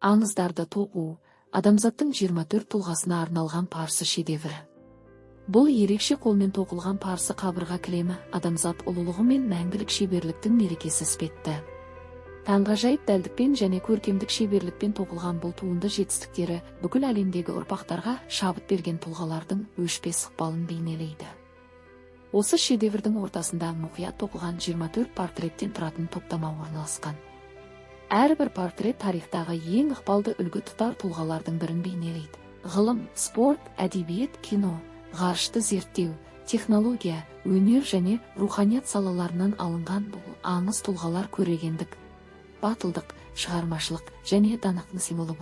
Аңыздарды тоқу, адамзаттың 24 тұлғасына арналған парсы шедеврі. Бұл ерекше қолмен тоқылған парсы қабырға кілемі адамзат ұлылығы мен мәңгілік шеберліктің мерекесі іспетті. Таңғажайып дәлдікпен және көркемдік шеберлікпен тоқылған бұл туынды жетістіктері бүкіл әлемдегі ұрпақтарға шабыт берген тұлғалардың өшпес ықпалын бейнелейді. Осы шедеврдің ортасында мұқият тоқылған 24 портреттен тұратын топтама орналасқан. Әрбір портрет тарихтағы ең ықпалды үлгі тұтар тұлғалардың бірін бейнелейді. Ғылым, спорт, әдебиет, кино, ғарышты зерттеу, технология, өнер және руханият салаларынан алынған бұл аңыз тұлғалар көрегендік, батылдық, шығармашылық және данақтың символы.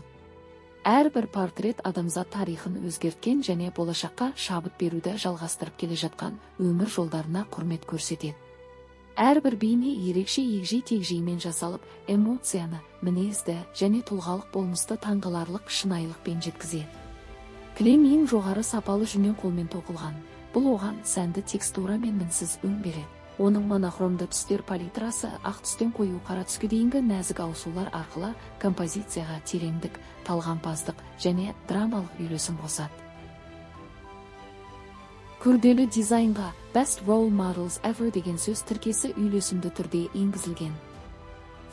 Әрбір портрет адамзат тарихын өзгерткен және болашаққа шабыт беруді жалғастырып келе жатқан өмір жолдарына құрмет көрсетеді. Әрбір бейне ерекше егжей-тегжеймен жасалып, эмоцияны, мінезді және тұлғалық болмысты таңғаларлық шынайылықпен жеткізеді. Кілем ең жоғары сапалы жүннен қолмен тоқылған. Бұл оған сәнді текстура мен мінсіз өң береді. Оның монохромды түстер палитрасы ақ түстен қою қара түске дейінгі нәзік ауысулар арқылы композицияға тереңдік, талғампаздық және драмалық үйлесім қосады. Күрделі дизайнға Best Role Models Ever деген сөз тіркесі үйлесімді түрде енгізілген.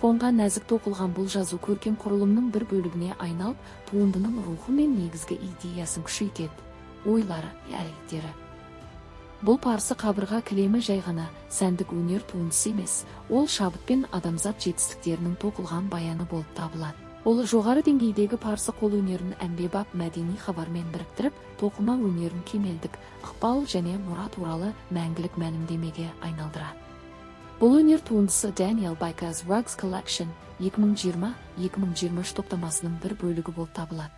Фонға нәзік тоқылған бұл жазу көркем құрылымның бір бөлігіне айналып, туындының рухы мен негізгі идеясын күшейтеді. Ойлары, әрекеттері. Бұл парсы қабырға кілемі жай ғана сәндік өнер туындысы емес, ол шабыт пен адамзат жетістіктерінің тоқылған баяны болып табылады. Ол жоғары деңгейдегі парсы қол өнерін әмбебап мәдени хабармен біріктіріп, тоқыма өнерін кемелдік, ықпал және мұра туралы мәңгілік мәлімдемеге айналдырады. Бұл өнер туындысы Daniel Baika's Rugs Collection 2020-2023 топтамасының бір бөлігі болып табылады.